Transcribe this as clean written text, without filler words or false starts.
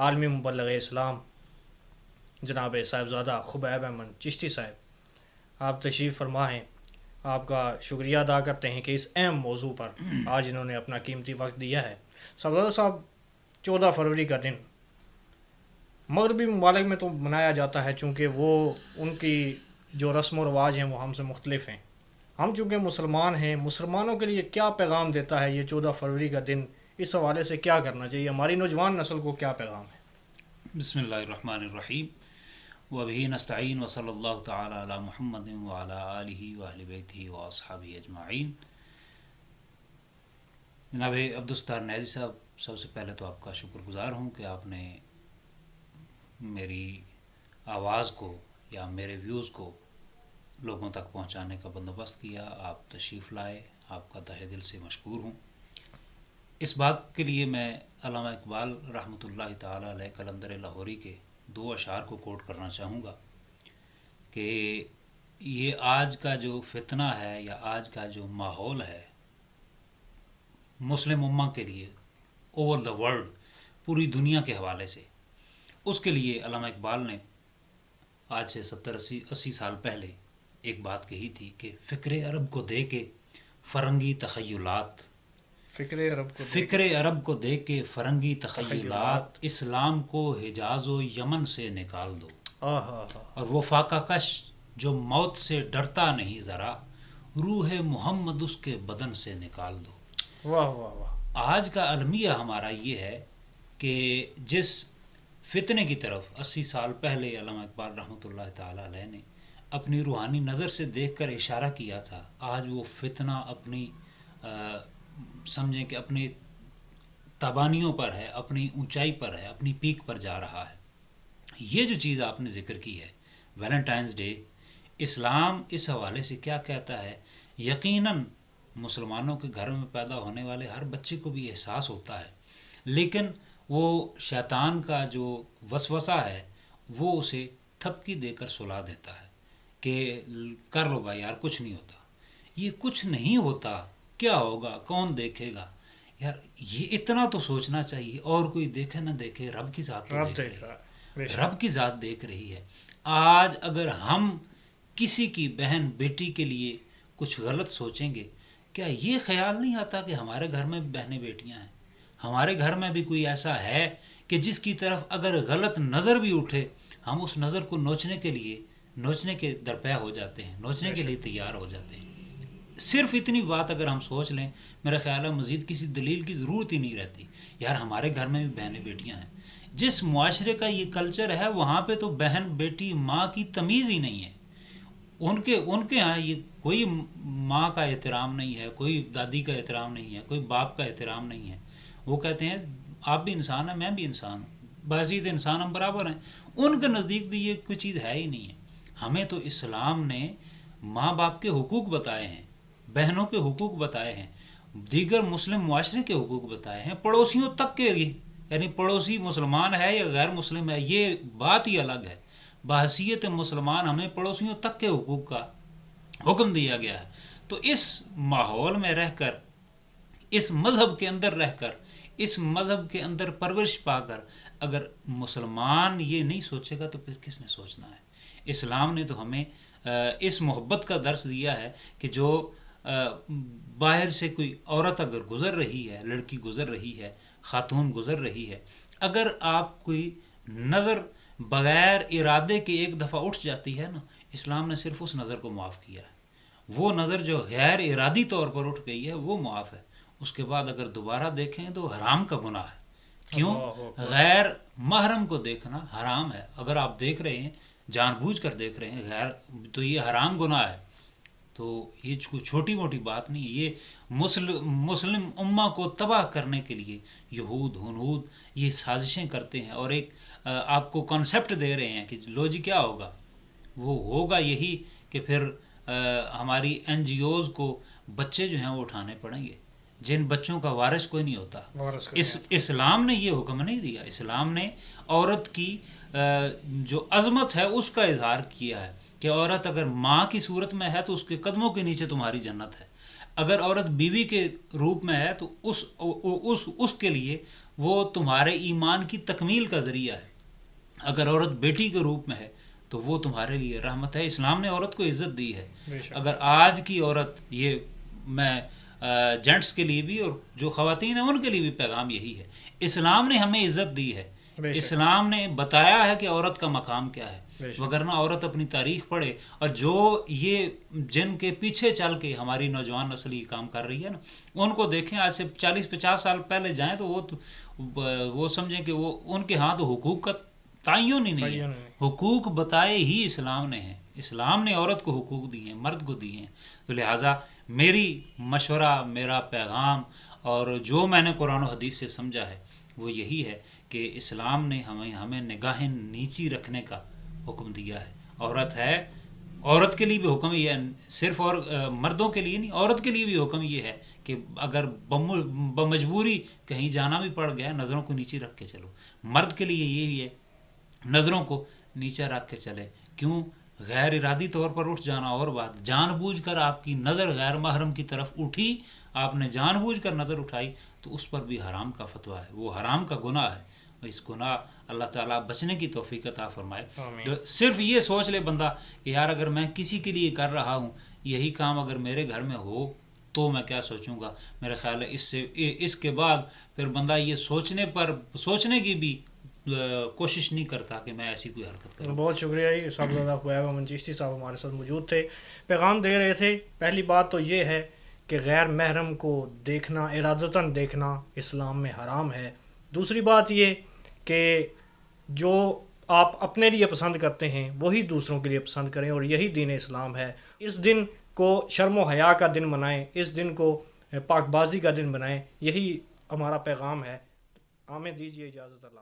عالمی مبلغ اسلام جناب صاحبزادہ خبیب احمد چشتی صاحب، آپ تشریف فرما ہیں. آپ کا شکریہ ادا کرتے ہیں کہ اس اہم موضوع پر آج انہوں نے اپنا قیمتی وقت دیا ہے. صاحبزادہ صاحب، 14 فروری کا دن مغربی ممالک میں تو منایا جاتا ہے، چونکہ وہ ان کی جو رسم و رواج ہیں وہ ہم سے مختلف ہیں. ہم چونکہ مسلمان ہیں، مسلمانوں کے لیے کیا پیغام دیتا ہے یہ 14 فروری کا دن؟ اس حوالے سے کیا کرنا چاہیے؟ ہماری نوجوان نسل کو کیا پیغام ہے؟ بسم اللہ الرحمن الرحیم وبہ نستعین وصلی اللہ تعالی علی محمد وعلی آلہ واہل بیتہ واصحابہ اجمعین. جناب عبدالستار نیازی صاحب، سب سے پہلے تو آپ کا شکر گزار ہوں کہ آپ نے میری آواز کو یا میرے ویوز کو لوگوں تک پہنچانے کا بندوبست کیا. آپ تشریف لائے، آپ کا تہہ دل سے مشکور ہوں. اس بات کے لیے میں علامہ اقبال رحمۃ اللہ تعالی علیہ قلندر لاہوری کے 2 اشعار کو کوٹ کرنا چاہوں گا کہ یہ آج کا جو فتنہ ہے یا آج کا جو ماحول ہے مسلم امہ کے لیے اوور دا ورلڈ، پوری دنیا کے حوالے سے، اس کے لیے علامہ اقبال نے آج سے 70-80 سال پہلے ایک بات کہی تھی کہ فکر عرب کو دے کے فرنگی تخیلات، فکر عرب کو دے کے فرنگی تخیلات، اسلام کو حجاز و یمن سے نکال دو. اور وہ فاقہ کش جو موت سے ڈرتا نہیں ذرا، روح محمد اس کے بدن سے نکال دو. واہ واہ واہ. آج کا المیہ ہمارا یہ ہے کہ جس فتنے کی طرف 80 سال پہلے علامہ اقبال رحمۃ اللہ تعالی علیہ نے اپنی روحانی نظر سے دیکھ کر اشارہ کیا تھا، آج وہ فتنہ اپنی سمجھیں کہ اپنی تبانیوں پر ہے، اپنی اونچائی پر ہے، اپنی پیک پر جا رہا ہے. یہ جو چیز آپ نے ذکر کی ہے ویلنٹائنس ڈے، اسلام اس حوالے سے کیا کہتا ہے؟ یقیناً مسلمانوں کے گھر میں پیدا ہونے والے ہر بچے کو بھی احساس ہوتا ہے، لیکن وہ شیطان کا جو وسوسہ ہے وہ اسے تھپکی دے کر سلا دیتا ہے کہ کر لو بھائی یار، کچھ نہیں ہوتا. یہ کچھ نہیں ہوتا، کیا ہوگا، کون دیکھے گا؟ یار یہ اتنا تو سوچنا چاہیے. اور کوئی دیکھے نہ دیکھے، رب کی ذات تو دیکھ رہی ہے، رب کی ذات دیکھ رہی ہے. آج اگر ہم کسی کی بہن بیٹی کے لیے کچھ غلط سوچیں گے، کیا یہ خیال نہیں آتا کہ ہمارے گھر میں بہنیں بیٹیاں ہیں، ہمارے گھر میں بھی کوئی ایسا ہے کہ جس کی طرف اگر غلط نظر بھی اٹھے ہم اس نظر کو نوچنے کے درپے ہو جاتے ہیں، نوچنے کے لیے تیار ہو جاتے ہیں. صرف اتنی بات اگر ہم سوچ لیں، میرا خیال ہے مزید کسی دلیل کی ضرورت ہی نہیں رہتی. یار ہمارے گھر میں بھی بہنیں بیٹیاں ہیں. جس معاشرے کا یہ کلچر ہے وہاں پہ تو بہن بیٹی ماں کی تمیز ہی نہیں ہے. ان کے ہاں یہ کوئی ماں کا احترام نہیں ہے، کوئی دادی کا احترام نہیں ہے، کوئی باپ کا احترام نہیں ہے. وہ کہتے ہیں آپ بھی انسان ہیں، میں بھی انسان ہوں، بحیثیت انسان ہم برابر ہیں. ان کے نزدیک تو یہ کوئی چیز ہے ہی نہیں ہے. ہمیں تو اسلام نے ماں باپ کے حقوق بتائے ہیں، بہنوں کے حقوق بتائے ہیں، دیگر مسلم معاشرے کے حقوق بتائے ہیں، پڑوسیوں تک کے لیے، یعنی پڑوسی مسلمان ہے یا غیر مسلم ہے یہ بات ہی الگ ہے. بحیثیت مسلمان ہمیں پڑوسیوں تک کے حقوق کا حکم دیا گیا ہے. تو اس ماحول میں رہ کر، اس مذہب کے اندر رہ کر، اس مذہب کے اندر پرورش پا کر اگر مسلمان یہ نہیں سوچے گا تو پھر کس نے سوچنا ہے؟ اسلام نے تو ہمیں اس محبت کا درس دیا ہے کہ جو باہر سے کوئی عورت اگر گزر رہی ہے، لڑکی گزر رہی ہے، خاتون گزر رہی ہے، اگر آپ کوئی نظر بغیر ارادے کے ایک دفعہ اٹھ جاتی ہے نا، اسلام نے صرف اس نظر کو معاف کیا ہے. وہ نظر جو غیر ارادی طور پر اٹھ گئی ہے وہ معاف ہے. اس کے بعد اگر دوبارہ دیکھیں تو حرام کا گناہ ہے. کیوں؟ غیر محرم کو دیکھنا حرام ہے. اگر آپ دیکھ رہے ہیں، جان بوجھ کر دیکھ رہے ہیں غیر، تو یہ حرام گناہ ہے. تو یہ کوئی چھوٹی موٹی بات نہیں ہے. یہ مسلم امہ کو تباہ کرنے کے لیے یہود ہنود یہ سازشیں کرتے ہیں اور ایک آپ کو کانسیپٹ دے رہے ہیں کہ لو جی کیا ہوگا. وہ ہوگا یہی کہ پھر ہماری این جی اوز کو بچے جو ہیں وہ اٹھانے پڑیں گے جن بچوں کا وارث کوئی نہیں ہوتا. اسلام نے یہ حکم نہیں دیا. اسلام نے عورت کی جو عظمت ہے اس کا اظہار کیا ہے کہ عورت اگر ماں کی صورت میں ہے تو اس کے قدموں کے نیچے تمہاری جنت ہے. اگر عورت بیوی کے روپ میں ہے تو اس کے لیے وہ تمہارے ایمان کی تکمیل کا ذریعہ ہے. اگر عورت بیٹی کے روپ میں ہے تو وہ تمہارے لیے رحمت ہے. اسلام نے عورت کو عزت دی ہے. بے شک. اگر آج کی عورت، یہ میں جینٹس کے لیے بھی اور جو خواتین ہیں ان کے لیے بھی پیغام یہی ہے، اسلام نے ہمیں عزت دی ہے. بے شک. اسلام نے بتایا ہے کہ عورت کا مقام کیا ہے. بے شک. وگرنہ عورت اپنی تاریخ پڑھے، اور جو یہ جن کے پیچھے چل کے ہماری نوجوان نسل یہ کام کر رہی ہے نا، ان کو دیکھیں آج سے 40-50 سال پہلے جائیں تو وہ سمجھیں کہ وہ ان کے ہاں تو حقوق کا تعین ہی نہیں ہے. حقوق بتائے ہی اسلام نے ہیں. اسلام نے عورت کو حقوق دیے ہیں، مرد کو دیے ہیں. تو لہٰذا میری مشورہ، میرا پیغام اور جو میں نے قرآن و حدیث سے سمجھا ہے وہ یہی ہے کہ اسلام نے ہمیں نگاہیں نیچی رکھنے کا حکم دیا ہے. عورت ہے، عورت کے لیے بھی حکم یہ ہے، صرف اور مردوں کے لیے نہیں، عورت کے لیے بھی حکم یہ ہے کہ اگر بمجبوری کہیں جانا بھی پڑ گیا نظروں کو نیچے رکھ کے چلو. مرد کے لیے یہی ہے نظروں کو نیچے رکھ کے چلے. کیوں؟ غیر ارادی طور پر اٹھ جانا اور بات، جان بوجھ کر آپ کی نظر غیر محرم کی طرف اٹھی، آپ نے جان بوجھ کر نظر اٹھائی تو اس پر بھی حرام کا فتویٰ ہے، وہ حرام کا گناہ ہے. اس گناہ اللہ تعالیٰ بچنے کی توفیق عطا فرمائے. صرف یہ سوچ لے بندہ کہ یار اگر میں کسی کے لیے کر رہا ہوں، یہی کام اگر میرے گھر میں ہو تو میں کیا سوچوں گا. میرا خیال ہے اس کے بعد پھر بندہ یہ سوچنے کی بھی کوشش نہیں کرتا کہ میں ایسی کوئی حرکت کروں. بہت شکریہ جی. صاحب زادہ خبیب احمد چشتی صاحب ہمارے ساتھ موجود تھے، پیغام دے رہے تھے. پہلی بات تو یہ ہے کہ غیر محرم کو دیکھنا، ارادتاً دیکھنا اسلام میں حرام ہے. دوسری بات یہ کہ جو آپ اپنے لیے پسند کرتے ہیں وہی دوسروں کے لیے پسند کریں، اور یہی دین اسلام ہے. اس دن کو شرم و حیا کا دن بنائیں، اس دن کو پاک بازی کا دن بنائیں. یہی ہمارا پیغام ہے. ہمیں دیجیے اجازت. اللہ.